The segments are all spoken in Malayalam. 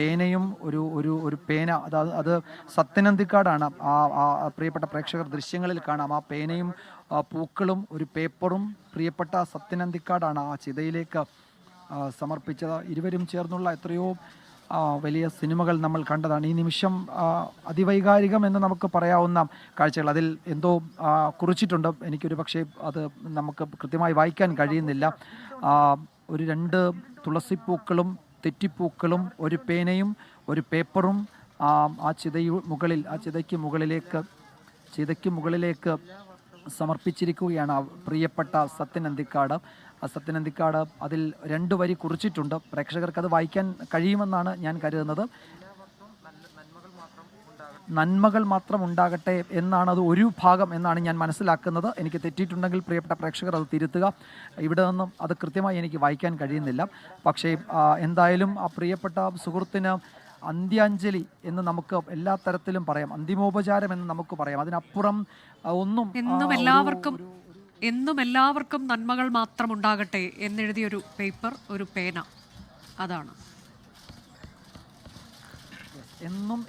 പേനയും ഒരു ഒരു ഒരു പേന അത് സത്യനന്ദിക്കാടാണ്. പ്രിയപ്പെട്ട പ്രേക്ഷകർ ദൃശ്യങ്ങളിൽ കാണാം. ആ പേനയും പൂക്കളും ഒരു പേപ്പറും പ്രിയപ്പെട്ട സത്യനന്ദിക്കാടാണ് ആ ചിതയിലേക്ക് സമർപ്പിച്ചത്. ഇരുവരും ചേർന്നുള്ള എത്രയോ വലിയ സിനിമകൾ നമ്മൾ കണ്ടതാണ്. ഈ നിമിഷം അതിവൈകാരികം എന്ന് നമുക്ക് പറയാവുന്ന കാഴ്ചകൾ. അതിൽ എന്തോ കുറിച്ചിട്ടുണ്ട്. എനിക്കൊരു പക്ഷേ അത് നമുക്ക് കൃത്യമായി വായിക്കാൻ കഴിയുന്നില്ല. ഒരു 2 തുളസിപ്പൂക്കളും തെറ്റിപ്പൂക്കളും ഒരു പേനയും ഒരു പേപ്പറും ആ ചിതയ്ക്ക് മുകളിലേക്ക് സമർപ്പിച്ചിരിക്കുകയാണ് പ്രിയപ്പെട്ട സത്യനന്ദിക്കാട്. ആ സത്യനന്ദിക്കാട് അതിൽ 2 വരി കുറിച്ചിട്ടുണ്ട്. പ്രേക്ഷകർക്ക് അത് വായിക്കാൻ കഴിയുമെന്നാണ് ഞാൻ കരുതുന്നത്. നന്മകൾ മാത്രം ഉണ്ടാകട്ടെ എന്നാണ് അത് ഒരു ഭാഗം എന്നാണ് ഞാൻ മനസ്സിലാക്കുന്നത്. എനിക്ക് തെറ്റിയിട്ടുണ്ടെങ്കിൽ പ്രിയപ്പെട്ട പ്രേക്ഷകർ അത് തിരുത്തുക. ഇവിടെ നിന്നും അത് കൃത്യമായി എനിക്ക് വായിക്കാൻ കഴിയുന്നില്ല. പക്ഷേ എന്തായാലും ആ പ്രിയപ്പെട്ട സുഹൃത്തിന് അന്ത്യാഞ്ജലി എന്ന് നമുക്ക് എല്ലാ തരത്തിലും പറയാം, അന്തിമോപചാരം എന്ന് നമുക്ക് പറയാം. അതിനപ്പുറം ഒന്നും എന്നും എല്ലാവർക്കും നന്മകൾ മാത്രം ഉണ്ടാകട്ടെ എന്നെഴുതിയൊരു പേപ്പർ, ഒരു പേന, അതാണ്. എന്നും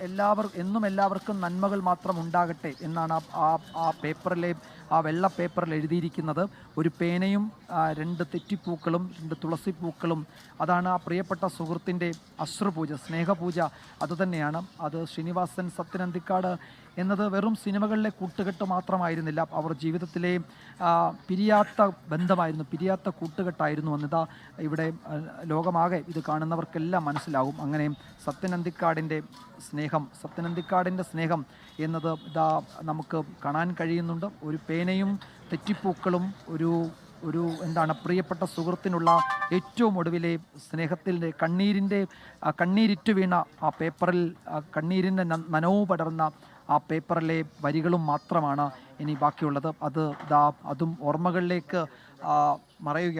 എല്ലാവർക്കും നന്മകൾ മാത്രം ഉണ്ടാകട്ടെ എന്നാണ് ആ പേപ്പറിലെ ആ വെള്ള പേപ്പറിൽ എഴുതിയിരിക്കുന്നത്. ഒരു പേനയും 2 തെറ്റിപ്പൂക്കളും 2 തുളസിപ്പൂക്കളും. അതാണ് ആ പ്രിയപ്പെട്ട സുഹൃത്തിൻ്റെ അശ്രുപൂജ, സ്നേഹപൂജ അതുതന്നെയാണ്. അത് ശ്രീനിവാസൻ സത്യനന്ദിക്കാട് എന്നത് വെറും സിനിമകളിലെ കൂട്ടുകെട്ട് മാത്രമായിരുന്നില്ല. അവർ ജീവിതത്തിലെ പിരിയാത്ത ബന്ധമായിരുന്നു, പിരിയാത്ത കൂട്ടുകെട്ടായിരുന്നു എന്നിതാ ഇവിടെ ലോകമാകെ ഇത് കാണുന്നവർക്കെല്ലാം മനസ്സിലാവും. അങ്ങനെ സത്യനന്ദിക്കാടിൻ്റെ സ്നേഹം എന്നത് ഇതാ നമുക്ക് കാണാൻ കഴിയുന്നുണ്ട്. ഒരു പേനയും തെറ്റിപ്പൂക്കളും ഒരു എന്താണ് പ്രിയപ്പെട്ട സുഹൃത്തിനുള്ള ഏറ്റവും ഒടുവിലെ സ്നേഹത്തിൻ്റെ കണ്ണീരിറ്റു വീണ ആ പേപ്പറിൽ കണ്ണീരിൻ്റെ നനവ് പടർന്ന ആ പേപ്പറിലെ വരികളും മാത്രമാണ് ഇനി ബാക്കിയുള്ളത്. അതും ഓർമ്മകളിലേക്ക് മറയുകയാണ്.